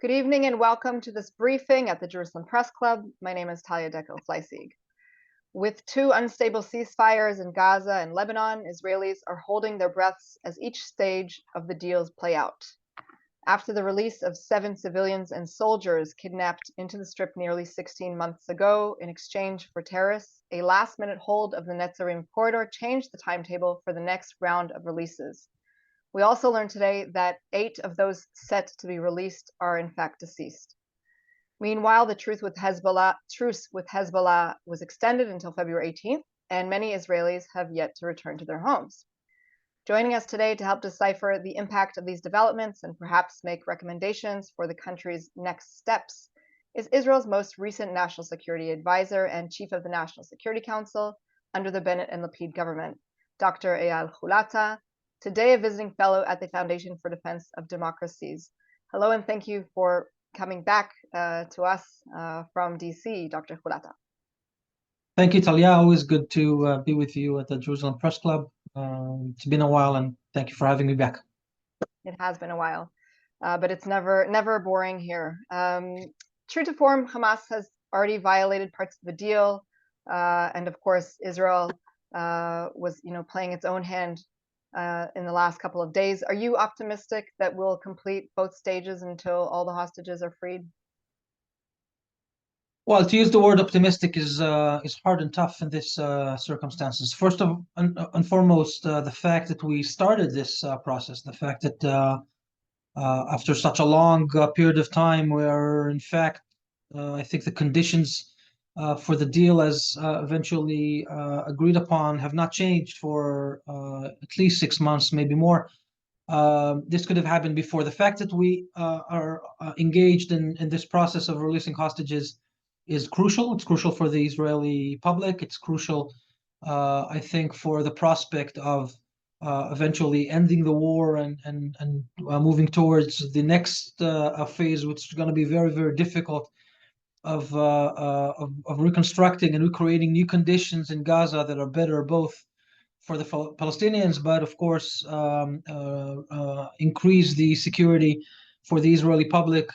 Good evening and welcome to this briefing at the Jerusalem Press Club. My name is Talia Dekel-Fleissig. With two unstable ceasefires in Gaza and Lebanon, Israelis are holding their breaths as each stage of the deals play out. After the release of 7 civilians and soldiers kidnapped into the Strip nearly 16 months ago in exchange for terrorists, a last-minute hold of the Netzarim corridor changed the timetable for the next round of releases. We also learned today that 8 of those set to be released are in fact deceased. Meanwhile, the truce with Hezbollah was extended until February 18th, and many Israelis have yet to return to their homes. Joining us today to help decipher the impact of these developments and perhaps make recommendations for the country's next steps is Israel's most recent national security advisor and chief of the National Security Council under the Bennett and Lapid government, Dr. Eyal Hulata, today a visiting fellow at the Foundation for Defense of Democracies. Hello, and thank you for coming back to us from DC, Dr. Hulata. Thank you, Talia. Always good to be with you at the Jerusalem Press Club. It's been a while, and thank you for having me back. It has been a while, but it's never boring here. True to form, Hamas has already violated parts of the deal, and of course, Israel was, playing its own hand in the last couple of days. Are you optimistic that we'll complete both stages until all the hostages are freed? Well, to use the word optimistic is hard and tough in this circumstances. First and foremost, the fact that we started this process, the fact that after such a long period of time, where in fact I think the conditions for the deal as eventually agreed upon have not changed for at least 6 months, maybe more. This could have happened before. The fact that we are engaged in this process of releasing hostages is crucial. It's crucial for the Israeli public. It's crucial, I think, for the prospect of eventually ending the war and moving towards the next phase, which is going to be very, very difficult, of reconstructing and recreating new conditions in Gaza that are better both for the Palestinians, but of course increase the security for the Israeli public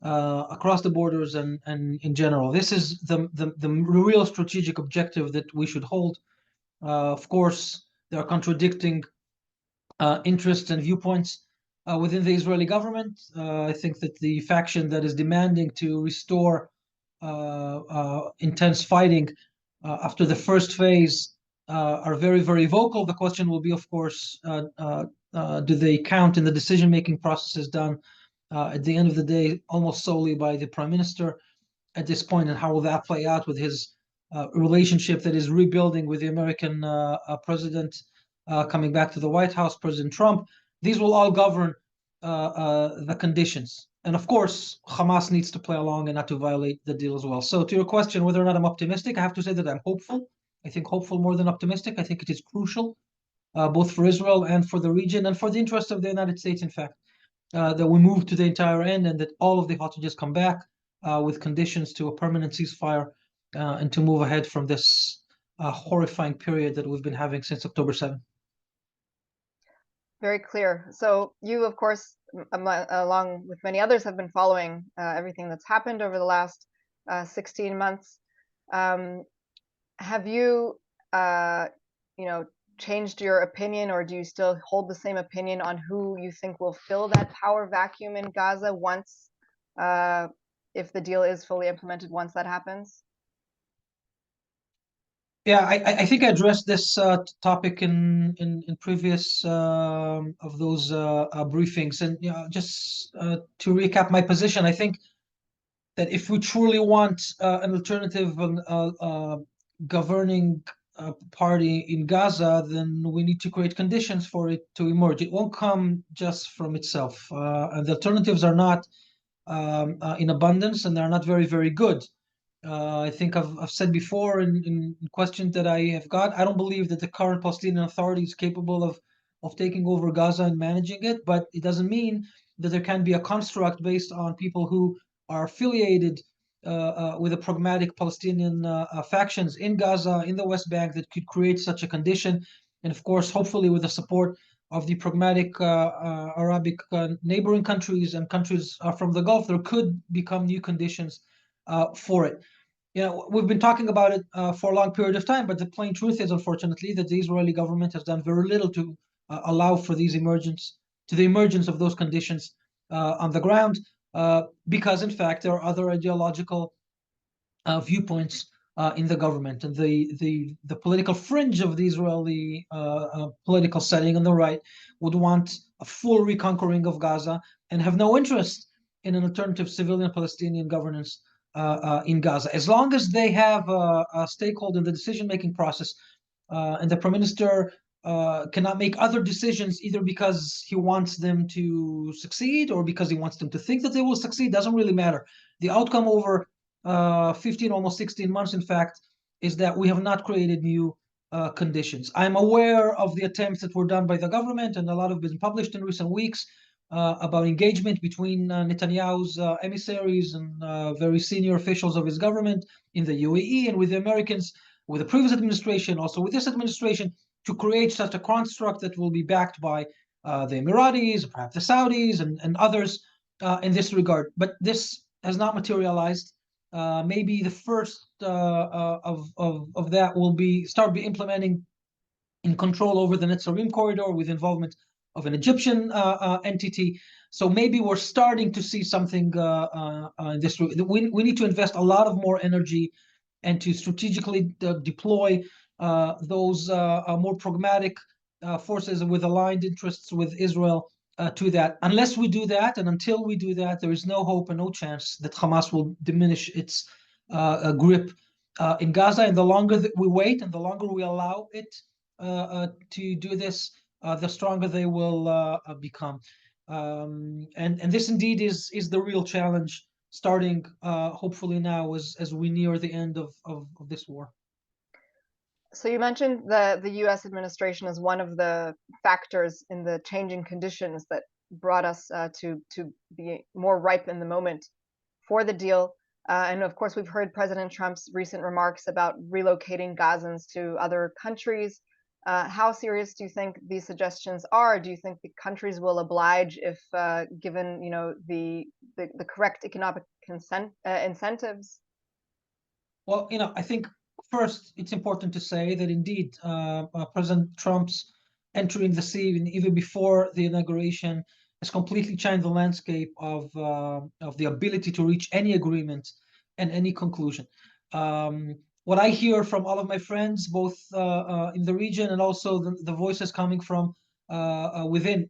across the borders and in general. This is the real strategic objective that we should hold. Of course, there are contradicting interests and viewpoints within the Israeli government. I think that the faction that is demanding to restore intense fighting after the first phase are very, very vocal. The question will be, of course, do they count in the decision-making processes done at the end of the day almost solely by the prime minister at this point, and how will that play out with his relationship that is rebuilding with the American president coming back to the White House, President Trump. These will all govern the conditions. And of course, Hamas needs to play along and not to violate the deal as well. So to your question, whether or not I'm optimistic, I have to say that I'm hopeful. I think hopeful more than optimistic. I think it is crucial, both for Israel and for the region and for the interest of the United States, in fact, that we move to the entire end and that all of the hostages come back with conditions to a permanent ceasefire and to move ahead from this horrifying period that we've been having since October 7th. Very clear. So you, of course, along with many others, have been following everything that's happened over the last 16 months. Have you, changed your opinion, or do you still hold the same opinion on who you think will fill that power vacuum in Gaza once, if the deal is fully implemented, once that happens? Yeah, I think I addressed this topic in previous of those briefings, and just to recap my position, I think that if we truly want an alternative governing party in Gaza, then we need to create conditions for it to emerge. It won't come just from itself, and the alternatives are not in abundance, and they're not very, very good. I think I've said before in questions that I have got, I don't believe that the current Palestinian Authority is capable of taking over Gaza and managing it, but it doesn't mean that there can be a construct based on people who are affiliated with the pragmatic Palestinian factions in Gaza, in the West Bank, that could create such a condition. And of course, hopefully with the support of the pragmatic Arabic neighboring countries and countries from the Gulf, there could become new conditions for it. We've been talking about it for a long period of time, but the plain truth is, unfortunately, that the Israeli government has done very little to allow for the emergence of those conditions on the ground, because in fact there are other ideological viewpoints in the government, and the political fringe of the Israeli political setting on the right would want a full reconquering of Gaza and have no interest in an alternative civilian Palestinian governance in Gaza. As long as they have a stakeholder in the decision-making process, and the Prime Minister cannot make other decisions either because he wants them to succeed or because he wants them to think that they will succeed, doesn't really matter. The outcome over 15, almost 16 months, in fact, is that we have not created new conditions. I'm aware of the attempts that were done by the government, and a lot have been published in recent weeks about engagement between Netanyahu's emissaries and very senior officials of his government in the UAE and with the Americans, with the previous administration, also with this administration, to create such a construct that will be backed by the Emiratis, perhaps the Saudis, and others in this regard. But this has not materialized. Maybe the first of that will be implementing in control over the Netzarim corridor with involvement of an Egyptian entity. So maybe we're starting to see something in this. We need to invest a lot of more energy and to strategically deploy those more pragmatic forces with aligned interests with Israel to that. Unless we do that, and until we do that, there is no hope and no chance that Hamas will diminish its grip in Gaza. And the longer that we wait and the longer we allow it to do this, the stronger they will become. And this indeed is the real challenge, starting hopefully now as we near the end of this war. So you mentioned the U.S. administration as one of the factors in the changing conditions that brought us to be more ripe in the moment for the deal. And of course, we've heard President Trump's recent remarks about relocating Gazans to other countries. How serious do you think these suggestions are? Do you think the countries will oblige if given, the correct economic incentives? Well, I think first it's important to say that indeed President Trump's entering the scene even before the inauguration has completely changed the landscape of the ability to reach any agreement and any conclusion. What I hear from all of my friends, both in the region and also the voices coming from within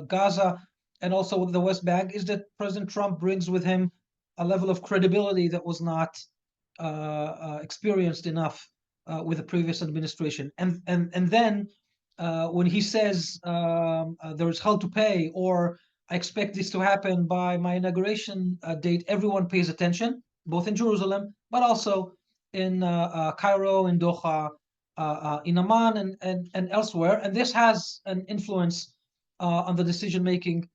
Gaza and also the West Bank, is that President Trump brings with him a level of credibility that was not experienced enough with the previous administration. And then when he says there is hell to pay, or I expect this to happen by my inauguration date, everyone pays attention, both in Jerusalem, but also in Cairo, in Doha, in Amman, and elsewhere. And this has an influence on the decision making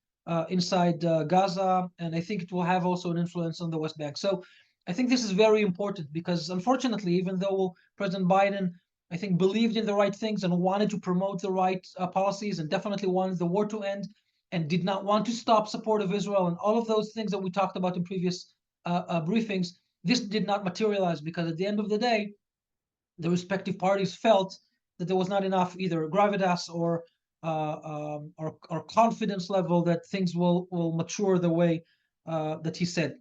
inside Gaza, and I think it will have also an influence on the West Bank. So I think this is very important because, unfortunately, even though President Biden, I think, believed in the right things and wanted to promote the right policies and definitely wanted the war to end and did not want to stop support of Israel and all of those things that we talked about in previous briefings, this did not materialize because at the end of the day, the respective parties felt that there was not enough either gravitas or confidence level that things will mature the way that he said.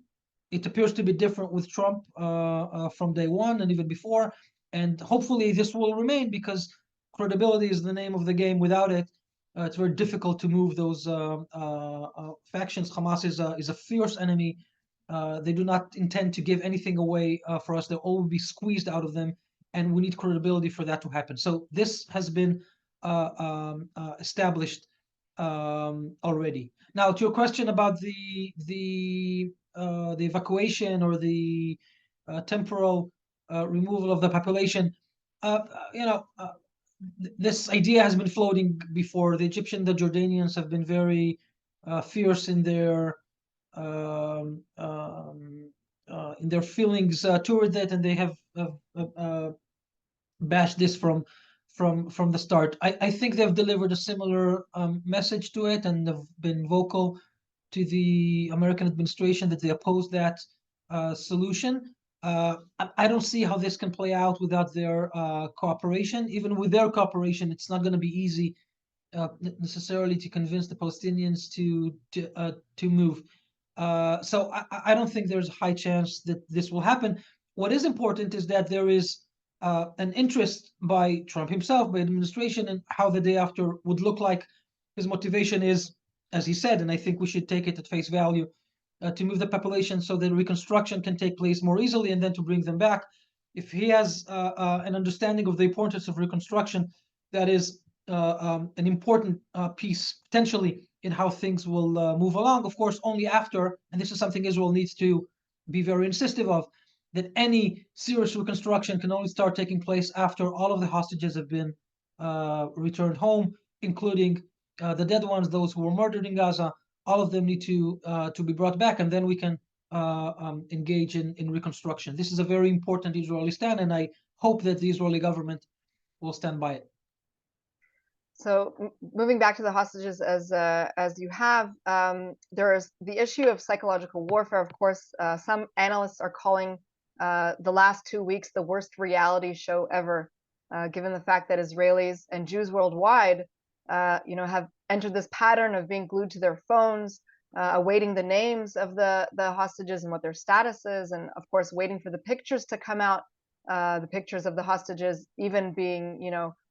It appears to be different with Trump from day one and even before, and hopefully this will remain because credibility is the name of the game. Without it, it's very difficult to move those factions. Hamas is a fierce enemy. They do not intend to give anything away for us. They'll all be squeezed out of them, and we need credibility for that to happen. So this has been established already. Now, to your question about the evacuation or the temporal removal of the population, this idea has been floating before. The Jordanians have been very fierce in their feelings toward it, and they have bashed this from from the start. I think they've delivered a similar message to it, and have been vocal to the American administration that they oppose that solution. I don't see how this can play out without their cooperation. Even with their cooperation, it's not going to be easy necessarily to convince the Palestinians to move. So I don't think there's a high chance that this will happen. What is important is that there is an interest by Trump himself, by the administration, and how the day after would look like. His motivation is, as he said, and I think we should take it at face value, to move the population so that reconstruction can take place more easily, and then to bring them back. If he has an understanding of the importance of reconstruction, that is an important piece potentially in how things will move along. Of course, only after, and this is something Israel needs to be very insistent of, that any serious reconstruction can only start taking place after all of the hostages have been returned home, including the dead ones, those who were murdered in Gaza. All of them need to be brought back, and then we can engage in reconstruction. This is a very important Israeli stand, and I hope that the Israeli government will stand by it. So moving back to the hostages, as you have, there is the issue of psychological warfare. Of course, some analysts are calling the last 2 weeks the worst reality show ever, given the fact that Israelis and Jews worldwide, have entered this pattern of being glued to their phones, awaiting the names of the hostages and what their status is, and of course waiting for the pictures to come out, the pictures of the hostages even being,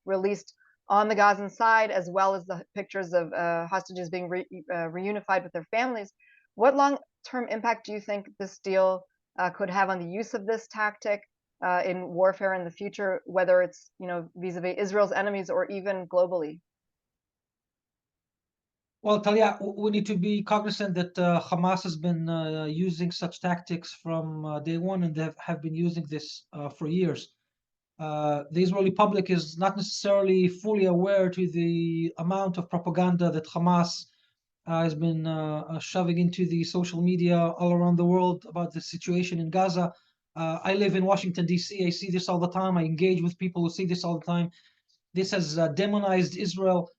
released on the Gazan side, as well as the pictures of hostages being reunified with their families. What long-term impact do you think this deal could have on the use of this tactic in warfare in the future, whether it's vis-a-vis Israel's enemies or even globally? Well, Talia, we need to be cognizant that Hamas has been using such tactics from day one, and they have been using this for years. The Israeli public is not necessarily fully aware to the amount of propaganda that Hamas has been shoving into the social media all around the world about the situation in Gaza. I live in Washington, D.C. I see this all the time. I engage with people who see this all the time. This has demonized Israel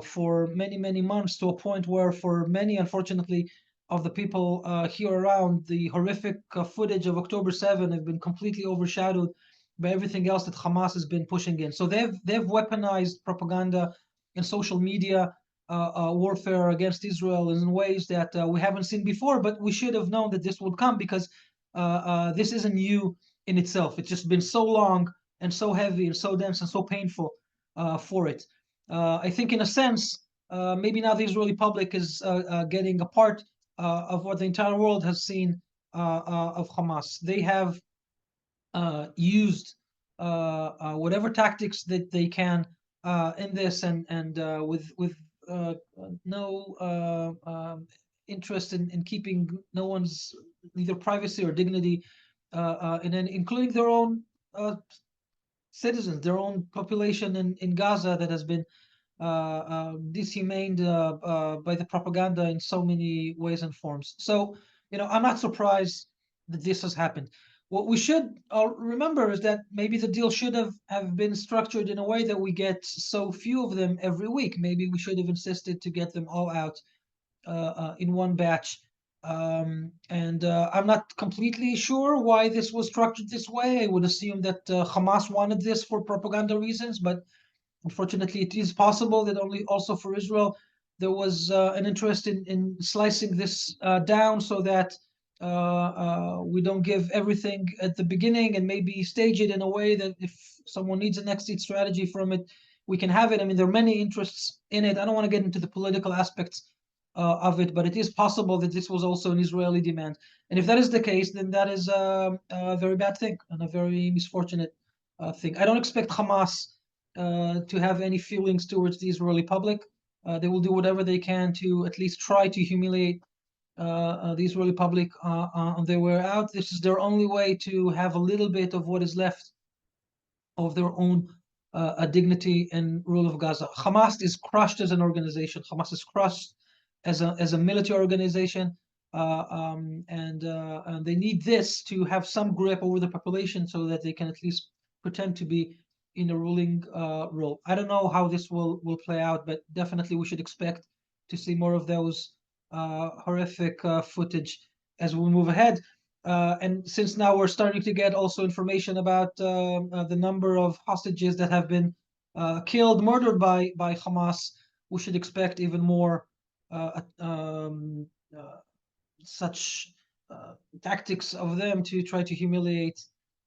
for many, many months, to a point where, for many, unfortunately, of the people here around, the horrific footage of October 7 have been completely overshadowed by everything else that Hamas has been pushing in. So they've weaponized propaganda and social media warfare against Israel in ways that we haven't seen before. But we should have known that this would come, because this isn't new in itself. It's just been so long and so heavy and so dense and so painful for it. I think, in a sense, maybe now the Israeli public is getting a part of what the entire world has seen of Hamas. They have used whatever tactics that they can in this, and with no interest in keeping no one's either privacy or dignity, and then including their own citizens, their own population in Gaza that has been dishumaned by the propaganda in so many ways and forms. So, I'm not surprised that this has happened. What we should remember is that maybe the deal should have been structured in a way that we get so few of them every week. Maybe we should have insisted to get them all out in one batch. And I'm not completely sure why this was structured this way. I would assume that Hamas wanted this for propaganda reasons, but unfortunately, it is possible that only also for Israel there was an interest in slicing this down, so that we don't give everything at the beginning, and maybe stage it in a way that if someone needs an exit strategy from it, we can have it. I mean, there are many interests in it. I don't want to get into the political aspects of it, but it is possible that this was also an Israeli demand. And if that is the case, then that is a very bad thing and a very misfortunate thing. I don't expect Hamas to have any feelings towards the Israeli public. They will do whatever they can to at least try to humiliate the Israeli public on their way out. This is their only way to have a little bit of what is left of their own dignity and rule of Gaza. Hamas is crushed as an organization. Hamas is crushed as a military organization, and they need this to have some grip over the population, so that they can at least pretend to be in a ruling role. I don't know how this will play out, but definitely we should expect to see more of those horrific footage as we move ahead. And since now we're starting to get also information about the number of hostages that have been killed, murdered by Hamas, we should expect even more such tactics of them to try to humiliate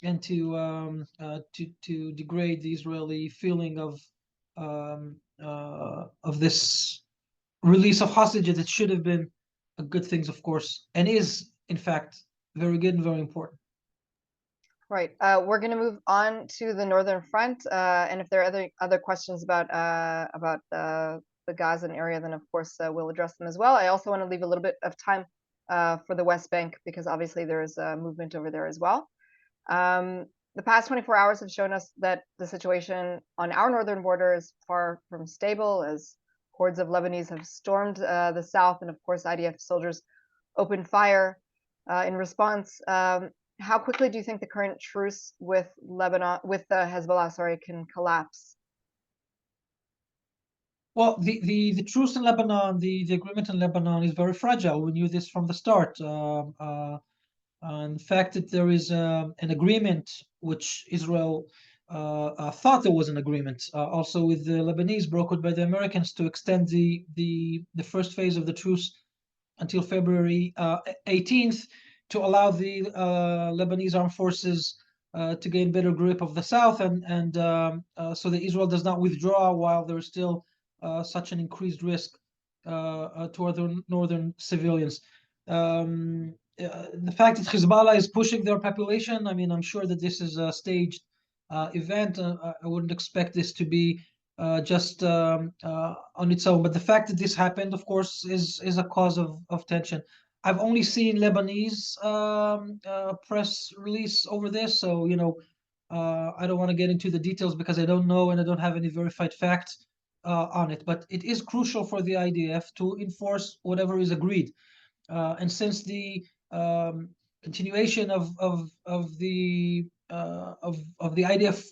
and to degrade the Israeli feeling of this release of hostages. It should have been a good thing, of course, and is in fact very good and very important. Right. We're going to move on to the northern front, and if there are other questions about the Gazan area, then of course we'll address them as well. I also want to leave a little bit of time for the West Bank because obviously there is movement over there as well. The past 24 hours have shown us that the situation on our northern border is far from stable, as hordes of Lebanese have stormed the south, and of course IDF soldiers opened fire in response. How quickly do you think the current truce with Hezbollah, can collapse? Well, the truce in Lebanon, the agreement in Lebanon is very fragile. We knew this from the start. And the fact that there is an agreement, which Israel thought there was an agreement, also with the Lebanese, brokered by the Americans, to extend the first phase of the truce until February 18th, to allow the Lebanese armed forces to gain better grip of the south, and so that Israel does not withdraw while there is still such an increased risk to other northern civilians. The fact that Hezbollah is pushing their population, I mean, I'm sure that this is a staged event. I wouldn't expect this to be just on its own. But the fact that this happened, of course, is a cause of tension. I've only seen Lebanese press release over this, so I don't want to get into the details because I don't know and I don't have any verified facts on it. But it is crucial for the IDF to enforce whatever is agreed. And since the continuation of the IDF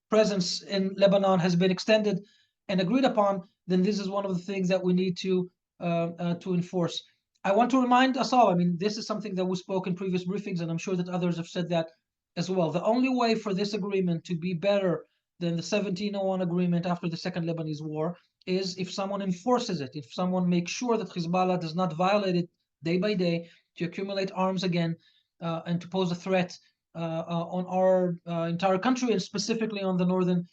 presence in Lebanon has been extended and agreed upon, then this is one of the things that we need to enforce. I want to remind us all, I mean, this is something that we spoke in previous briefings, and I'm sure that others have said that as well. The only way for this agreement to be better than the 1701 agreement after the Second Lebanese War is if someone enforces it, if someone makes sure that Hezbollah does not violate it day by day, to accumulate arms again, and to pose a threat on our entire country, and specifically on the northern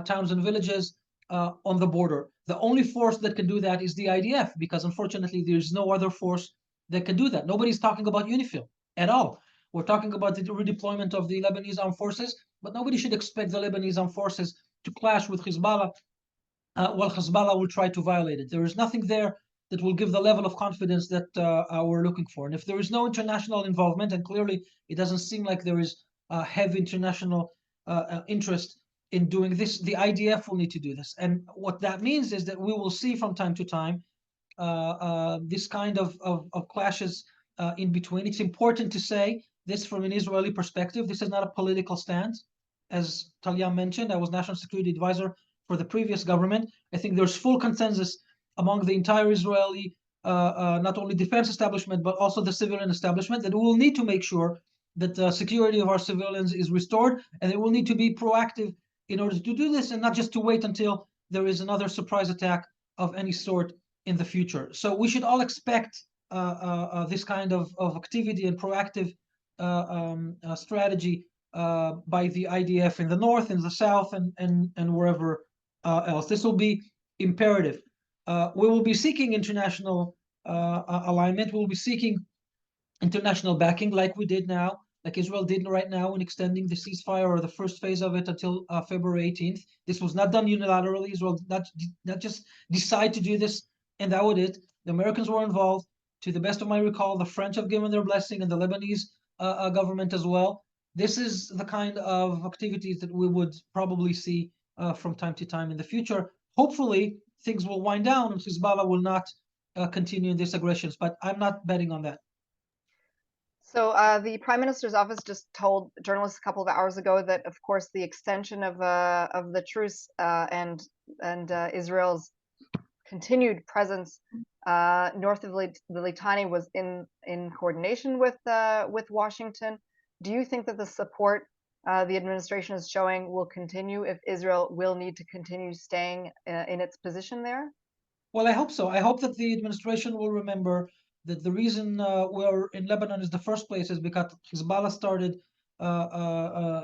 towns and villages on the border. The only force that can do that is the IDF, because unfortunately there's no other force that can do that. Nobody's talking about UNIFIL at all. We're talking about the redeployment of the Lebanese armed forces, but nobody should expect the Lebanese armed forces to clash with Hezbollah while Hezbollah will try to violate it. There is nothing there that will give the level of confidence that we're looking for. And if there is no international involvement, and clearly it doesn't seem like there is heavy international interest in doing this, the IDF will need to do this. And what that means is that we will see from time to time this kind of clashes in between. It's important to say this from an Israeli perspective. This is not a political stance. As Talia mentioned, I was National Security Advisor for the previous government. I think there's full consensus among the entire Israeli, not only defense establishment, but also the civilian establishment, that we will need to make sure that the security of our civilians is restored, and they will need to be proactive in order to do this, and not just to wait until there is another surprise attack of any sort in the future. So we should all expect this kind of activity and proactive strategy by the IDF in the north, in the south, and wherever else. This will be imperative. We will be seeking international alignment. We will be seeking international backing, like we did now, like Israel did right now in extending the ceasefire, or the first phase of it, until February 18th. This was not done unilaterally. Israel did not just decide to do this, and that was it. The Americans were involved. To the best of my recall, the French have given their blessing, and the Lebanese government as well. This is the kind of activities that we would probably see from time to time in the future. Hopefully, things will wind down and Hezbollah will not continue in these aggressions, but I'm not betting on that. So the Prime Minister's office just told journalists a couple of hours ago that, of course, the extension of the truce and Israel's continued presence north of the Litani was in coordination with Washington. Do you think that the support the administration is showing will continue if Israel will need to continue staying in its position there? Well, I hope so. I hope that the administration will remember that the reason we're in Lebanon is the first place is because Hezbollah started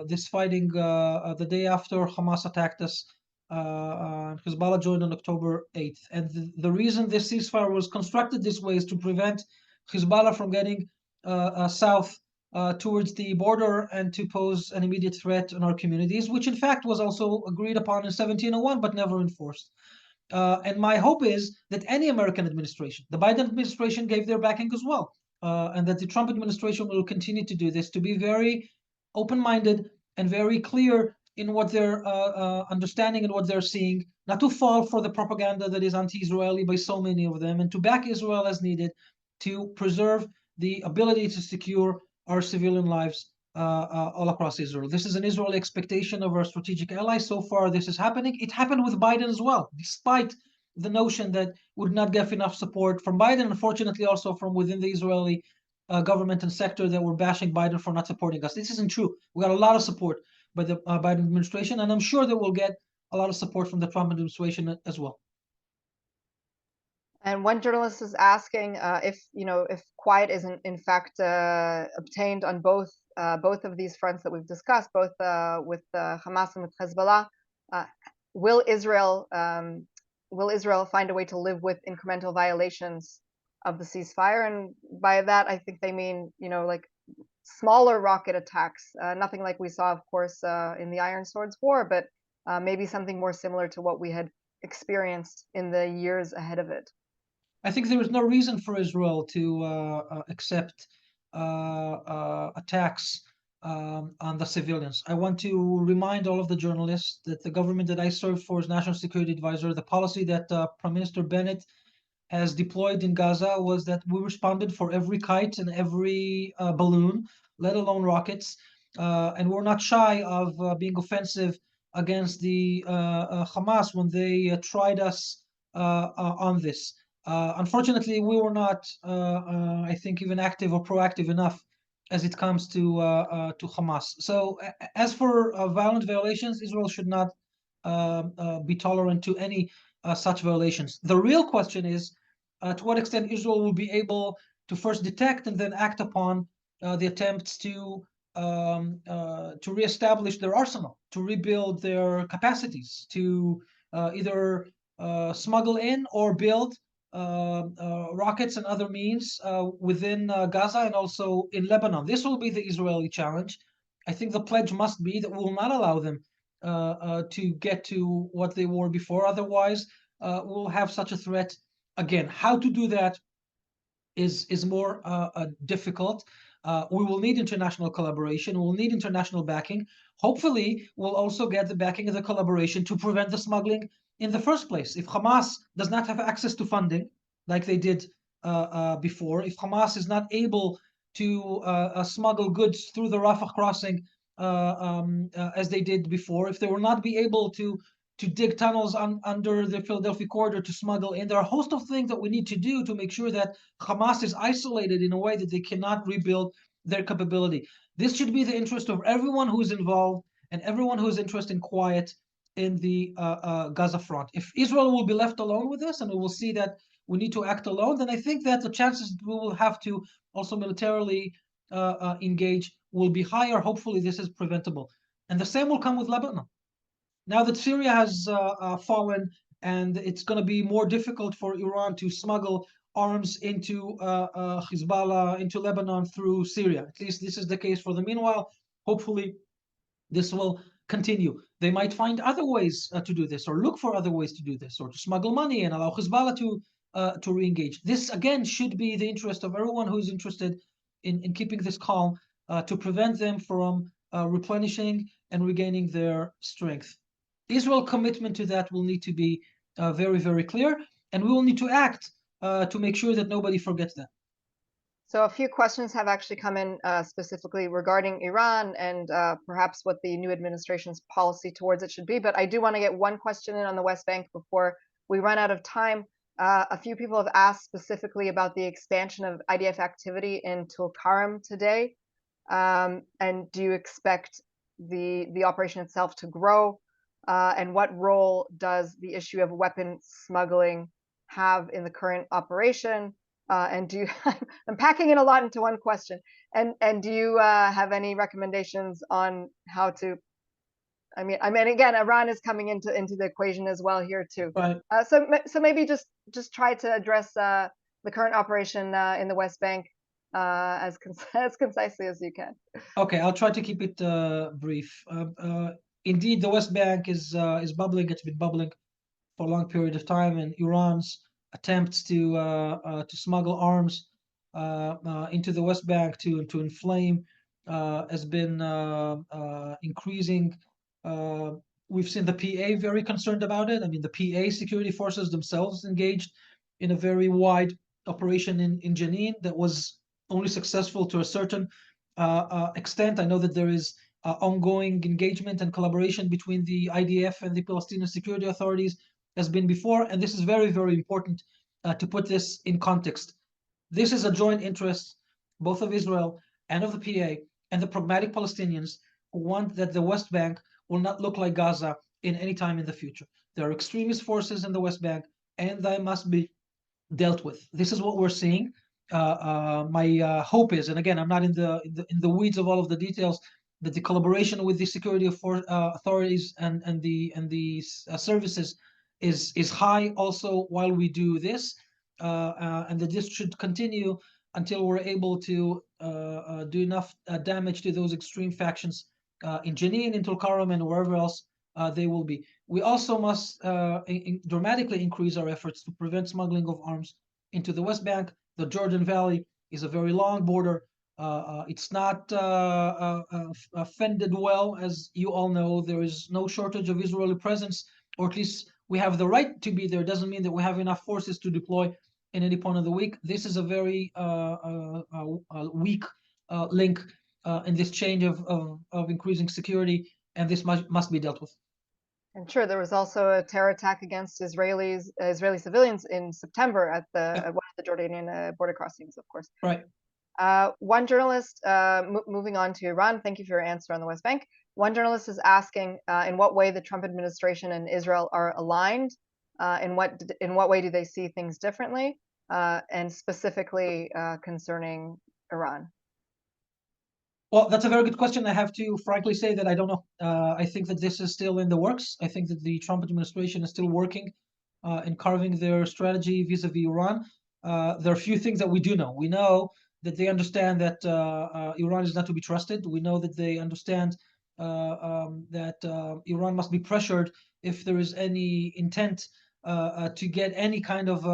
this fighting the day after Hamas attacked us. Hezbollah joined on October 8th. And the reason this ceasefire was constructed this way is to prevent Hezbollah from getting south towards the border and to pose an immediate threat on our communities, which in fact was also agreed upon in 1701 but never enforced. And my hope is that any American administration, the Biden administration gave their backing as well, and that the Trump administration will continue to do this, to be very open-minded and very clear in what they're understanding and what they're seeing, not to fall for the propaganda that is anti-Israeli by so many of them, and to back Israel as needed to preserve the ability to secure our civilian lives all across Israel. This is an Israeli expectation of our strategic allies. So far, this is happening. It happened with Biden as well, despite the notion that would not get enough support from Biden, unfortunately also from within the Israeli government and sector that were bashing Biden for not supporting us. This isn't true. We got a lot of support by the Biden administration, and I'm sure that we'll get a lot of support from the Trump administration as well. And one journalist is asking if quiet isn't in fact obtained on both of these fronts that we've discussed, both with Hamas and with Hezbollah. Uh, will Israel find a way to live with incremental violations of the ceasefire? And by that, I think they mean like smaller rocket attacks, nothing like we saw, of course, in the Iron Swords War, but maybe something more similar to what we had experienced in the years ahead of it. I think there is no reason for Israel to accept attacks on the civilians. I want to remind all of the journalists that the government that I served for as National Security Advisor, the policy that Prime Minister Bennett has deployed in Gaza was that we responded for every kite and every balloon, let alone rockets. And we're not shy of being offensive against the Hamas when they tried us on this. Unfortunately, we were not, I think, even active or proactive enough as it comes to Hamas. So, as for violent violations, Israel should not be tolerant to any such violations. The real question is to what extent Israel will be able to first detect and then act upon the attempts to reestablish their arsenal, to rebuild their capacities, to either smuggle in or build rockets and other means within Gaza and also in Lebanon. This will be the Israeli challenge. I think the pledge must be that we will not allow them to get to what they were before. Otherwise, we'll have such a threat again. How to do that is more difficult. We will need international collaboration. We'll need international backing. Hopefully, we'll also get the backing of the collaboration to prevent the smuggling in the first place. If Hamas does not have access to funding like they did before, if Hamas is not able to smuggle goods through the Rafah crossing as they did before, if they will not be able to dig tunnels under the Philadelphia corridor to smuggle in, there are a host of things that we need to do to make sure that Hamas is isolated in a way that they cannot rebuild their capability. This should be the interest of everyone who is involved and everyone who is interested in quiet in the Gaza front. If Israel will be left alone with this and we will see that we need to act alone, then I think that the chances we will have to also militarily engage will be higher. Hopefully this is preventable. And the same will come with Lebanon. Now that Syria has fallen and it's going to be more difficult for Iran to smuggle arms into Hezbollah, into Lebanon through Syria. At least this is the case for the meanwhile. Hopefully this will continue. They might find other ways to do this or look for other ways to do this or to smuggle money and allow Hezbollah to re-engage. This, again, should be the interest of everyone who's interested in keeping this calm to prevent them from replenishing and regaining their strength. Israel's commitment to that will need to be very, very clear, and we will need to act to make sure that nobody forgets that. So a few questions have actually come in specifically regarding Iran and perhaps what the new administration's policy towards it should be. But I do want to get one question in on the West Bank before we run out of time. A few people have asked specifically about the expansion of IDF activity in Tulkarm today. And do you expect the operation itself to grow? And what role does the issue of weapon smuggling have in the current operation? And do you, I'm packing in a lot into one question. And do you have any recommendations on how to? I mean, again, Iran is coming into the equation as well here too. Right. So maybe just try to address the current operation in the West Bank as concisely as you can. Okay, I'll try to keep it brief. Indeed, the West Bank is bubbling. It's been bubbling for a long period of time, and Iran's attempts to smuggle arms into the West Bank to inflame has been increasing. We've seen the PA very concerned about it. I mean, the PA security forces themselves engaged in a very wide operation in Jenin that was only successful to a certain extent. I know that there is ongoing engagement and collaboration between the IDF and the Palestinian security authorities has been before, and this is very, very important to put this in context. This is a joint interest, both of Israel and of the PA and the pragmatic Palestinians who want that the West Bank will not look like Gaza in any time in the future. There are extremist forces in the West Bank, and they must be dealt with. This is what we're seeing. My hope is, and again, I'm not in the weeds of all of the details, that the collaboration with the security authorities and the services is high also while we do this, and that this should continue until we're able to do enough damage to those extreme factions in Jenin, in Tulkarm, and wherever else they will be. We also must dramatically increase our efforts to prevent smuggling of arms into the West Bank. The Jordan Valley is a very long border. It's not fended well, as you all know. There is no shortage of Israeli presence, or at least we have the right to be there. Doesn't mean that we have enough forces to deploy in any point of the week. This is a very weak link in this change of increasing security, and this must be dealt with. And sure, there was also a terror attack against Israeli civilians in September at one of the Jordanian border crossings, of course. Right. One journalist, moving on to Iran, thank you for your answer on the West Bank. One journalist is asking in what way the Trump administration and Israel are aligned, in what way do they see things differently, and specifically concerning Iran. Well, that's a very good question. I have to frankly say that I don't know. I think that this is still in the works. I think that the Trump administration is still working and carving their strategy vis-a-vis Iran. There are a few things that we do know. We know that they understand that Iran is not to be trusted. We know that they understand that Iran must be pressured if there is any intent to get any kind of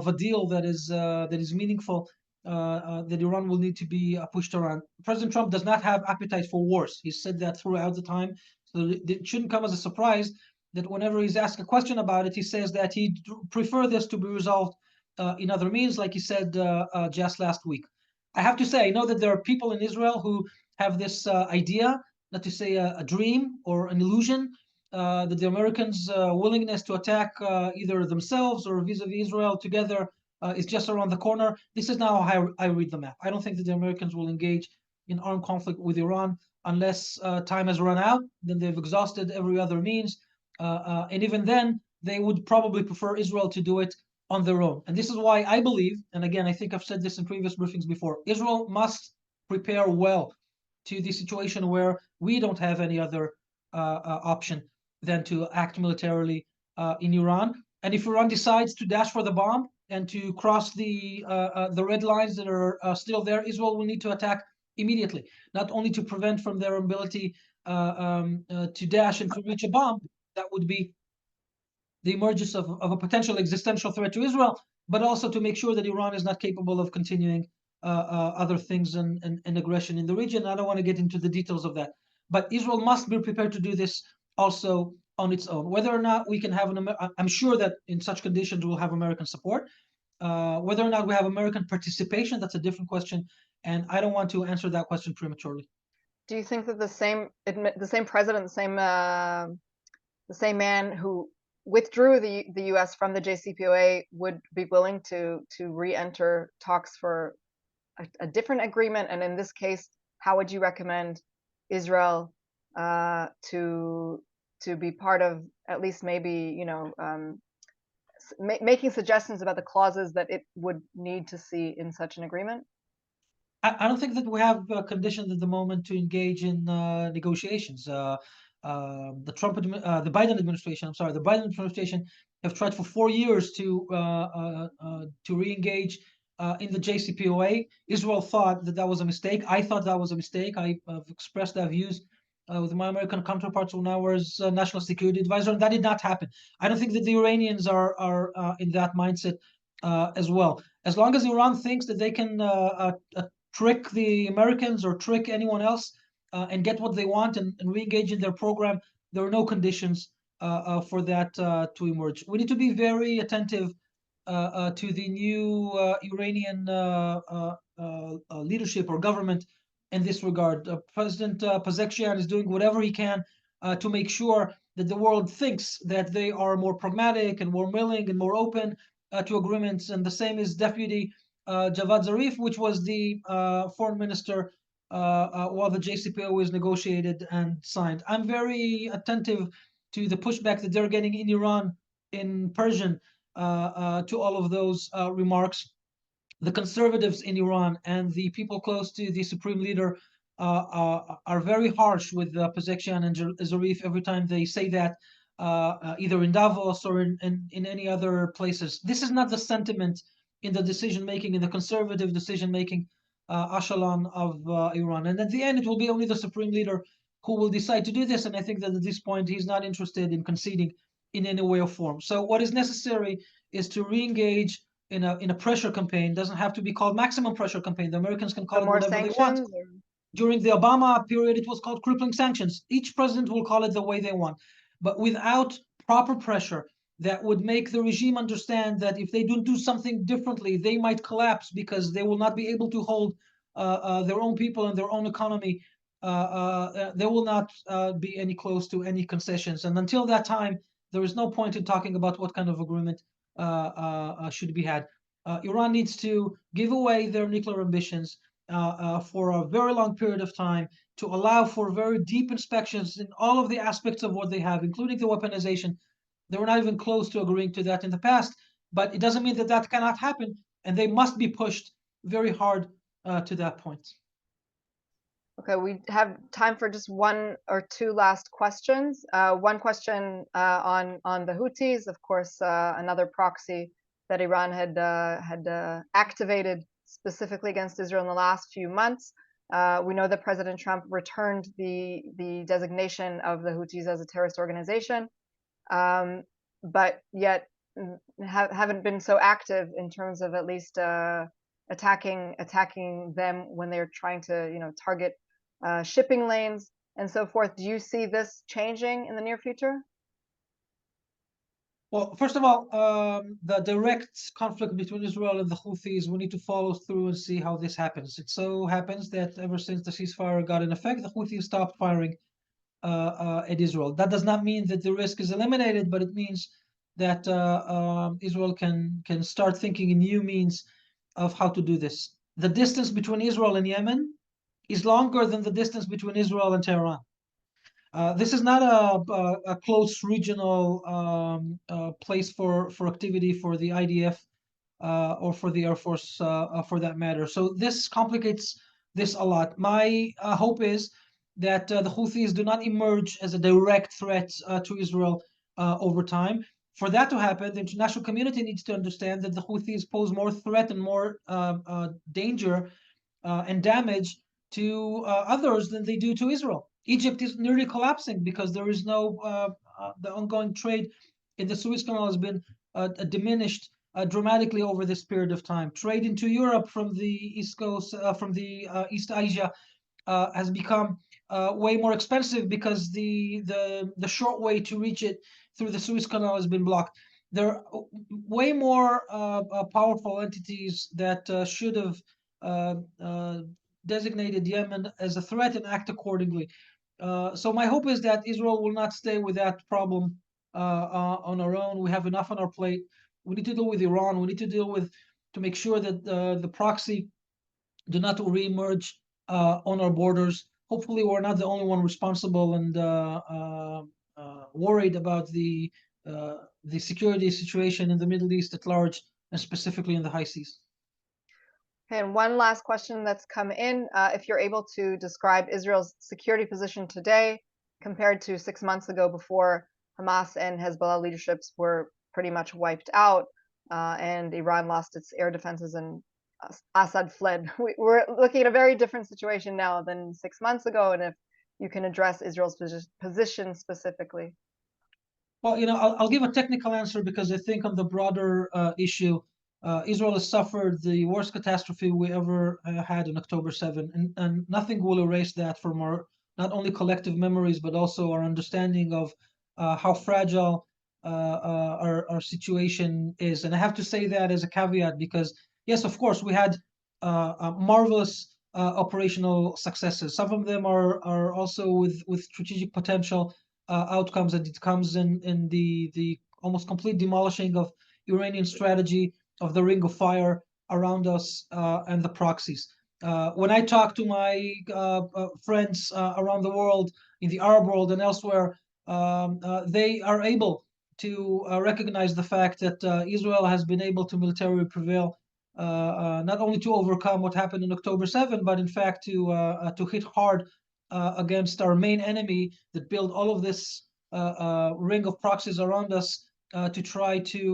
a deal that is meaningful. That Iran will need to be pushed around. President Trump does not have appetite for wars. He said that throughout the time. So it shouldn't come as a surprise that whenever he's asked a question about it, he says that he'd prefer this to be resolved in other means, like he said just last week. I have to say, I know that there are people in Israel who have this idea, not to say a dream or an illusion, that the Americans' willingness to attack either themselves or vis-a-vis Israel together is just around the corner. This is now how I read the map. I don't think that the Americans will engage in armed conflict with Iran unless time has run out. Then they've exhausted every other means. And even then, they would probably prefer Israel to do it on their own. And this is why I believe, and again, I think I've said this in previous briefings before, Israel must prepare well to the situation where we don't have any other option than to act militarily in Iran. And if Iran decides to dash for the bomb, and to cross the red lines that are still there, Israel will need to attack immediately, not only to prevent from their ability to dash and to reach a bomb, that would be the emergence of a potential existential threat to Israel, but also to make sure that Iran is not capable of continuing other things and aggression in the region. I don't want to get into the details of that, but Israel must be prepared to do this also on its own. Whether or not we can have I'm sure that in such conditions we'll have American support. Whether or not we have American participation, that's a different question, and I don't want to answer that question prematurely. Do you think that the same president, the same man who withdrew the U.S. from the JCPOA would be willing to re-enter talks for a different agreement? And in this case, how would you recommend Israel to be part of, at least maybe, making suggestions about the clauses that it would need to see in such an agreement? I don't think that we have conditions at the moment to engage in negotiations. The Biden administration, I'm sorry, the Biden administration have tried for 4 years to re-engage in the JCPOA. Israel thought that was a mistake. I thought that was a mistake. I've expressed our views with my American counterparts when I was national security advisor, and that did not happen. I don't think that the Iranians are in that mindset as well. As long as Iran thinks that they can trick the Americans or trick anyone else and get what they want and re-engage in their program, there are no conditions for that to emerge. We need to be very attentive to the new Iranian leadership or government in this regard. President Pezeshkian is doing whatever he can to make sure that the world thinks that they are more pragmatic and more willing and more open to agreements. And the same is Deputy Javad Zarif, which was the foreign minister while the JCPOA was negotiated and signed. I'm very attentive to the pushback that they're getting in Iran in Persian to all of those remarks. The conservatives in Iran and the people close to the supreme leader are very harsh with Pezeshkian and Zarif every time they say that, either in Davos or in any other places. This is not the sentiment in the decision-making, in the conservative decision-making echelon of Iran. And at the end, it will be only the supreme leader who will decide to do this. And I think that at this point, he's not interested in conceding in any way or form. So what is necessary is to re-engage in a pressure campaign. It doesn't have to be called maximum pressure campaign. The Americans can call it whatever they want. During the Obama period, it was called crippling sanctions. Each president will call it the way they want. But without proper pressure that would make the regime understand that if they don't do something differently, they might collapse because they will not be able to hold their own people and their own economy. There will not be any close to any concessions. And until that time, there is no point in talking about what kind of agreement should be had. Iran needs to give away their nuclear ambitions for a very long period of time to allow for very deep inspections in all of the aspects of what they have, including the weaponization. They were not even close to agreeing to that in the past, but it doesn't mean that that cannot happen, and they must be pushed very hard to that point. Okay, we have time for just one or two last questions. One question on the Houthis, of course, another proxy that Iran had activated specifically against Israel in the last few months. We know that President Trump returned the designation of the Houthis as a terrorist organization, but yet haven't been so active in terms of at least attacking them when they're trying to target shipping lanes and so forth. Do you see this changing in the near future? Well, first of all, the direct conflict between Israel and the Houthis, we need to follow through and see how this happens. It so happens that ever since the ceasefire got in effect, the Houthis stopped firing at Israel. That does not mean that the risk is eliminated, but it means that Israel can start thinking in new means of how to do this. The distance between Israel and Yemen is longer than the distance between Israel and Tehran. This is not a close regional place for activity for the IDF or for the Air Force for that matter. So this complicates this a lot. My hope is that the Houthis do not emerge as a direct threat to Israel over time. For that to happen, the international community needs to understand that the Houthis pose more threat and more danger and damage to others than they do to Israel. Egypt is nearly collapsing because there is no the ongoing trade in the Suez Canal has been diminished dramatically over this period of time. Trade into Europe from the East Coast, from the East Asia, has become way more expensive because the short way to reach it through the Suez Canal has been blocked. there are way more powerful entities that should have designated Yemen as a threat and act accordingly. So my hope is that Israel will not stay with that problem on our own. We have enough on our plate. We need to deal with Iran. We need to deal with to make sure that the proxy do not reemerge on our borders. Hopefully, we're not the only one responsible and worried about the security situation in the Middle East at large, and specifically in the high seas. And one last question that's come in, if you're able to describe Israel's security position today compared to 6 months ago before Hamas and Hezbollah leaderships were pretty much wiped out and Iran lost its air defenses and Assad fled. We're looking at a very different situation now than 6 months ago, and if you can address Israel's position specifically. Well, I'll give a technical answer because I think on the broader issue, Israel has suffered the worst catastrophe we ever had on October 7, and nothing will erase that from our not only collective memories but also our understanding of how fragile our situation is. And I have to say that as a caveat because, yes, of course, we had marvelous operational successes. Some of them are also with strategic potential outcomes, and it comes in the almost complete demolishing of Iranian strategy of the ring of fire around us and the proxies. When I talk to my friends around the world, in the Arab world and elsewhere, they are able to recognize the fact that Israel has been able to militarily prevail, not only to overcome what happened on October 7, but in fact to hit hard against our main enemy that built all of this ring of proxies around us to try to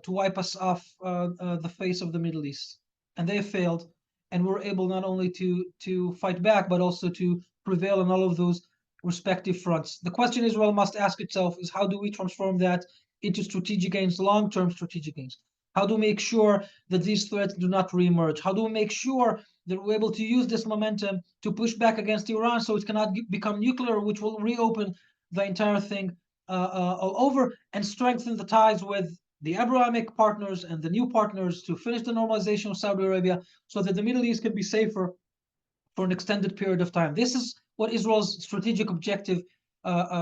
wipe us off the face of the Middle East. And they failed, and we're able not only to fight back, but also to prevail on all of those respective fronts. The question Israel must ask itself is how do we transform that into strategic gains, long-term strategic gains? How do we make sure that these threats do not reemerge? How do we make sure that we're able to use this momentum to push back against Iran so it cannot become nuclear, which will reopen the entire thing all over and strengthen the ties with the Abrahamic partners and the new partners to finish the normalization of Saudi Arabia so that the Middle East can be safer for an extended period of time. This is what Israel's strategic objective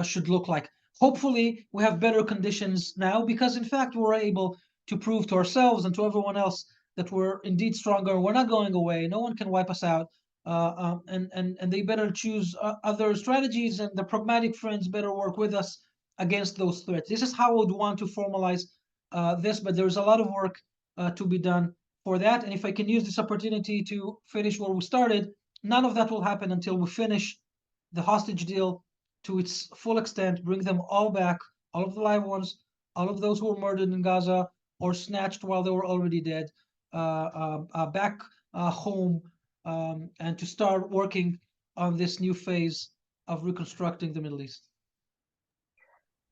should look like. Hopefully, we have better conditions now because, in fact, we're able to prove to ourselves and to everyone else that we're indeed stronger. We're not going away. No one can wipe us out. And they better choose other strategies, and the pragmatic friends better work with us against those threats. This is how I would want to formalize this, but there's a lot of work to be done for that. And if I can use this opportunity to finish where we started, none of that will happen until we finish the hostage deal to its full extent, bring them all back, all of the live ones, all of those who were murdered in Gaza or snatched while they were already dead, back home, and to start working on this new phase of reconstructing the Middle East.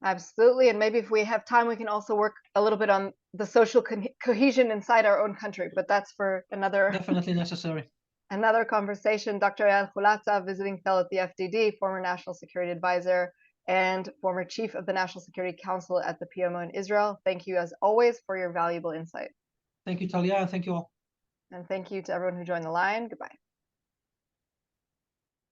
Absolutely. And maybe if we have time, we can also work a little bit on the social cohesion inside our own country, but that's for another Definitely necessary. another conversation. Dr. Eyal Hulata, visiting fellow at the FDD, former national security advisor, and former chief of the National Security Council at the PMO in Israel. Thank you, as always, for your valuable insight. Thank you, Talia, and thank you all. And thank you to everyone who joined the line. Goodbye.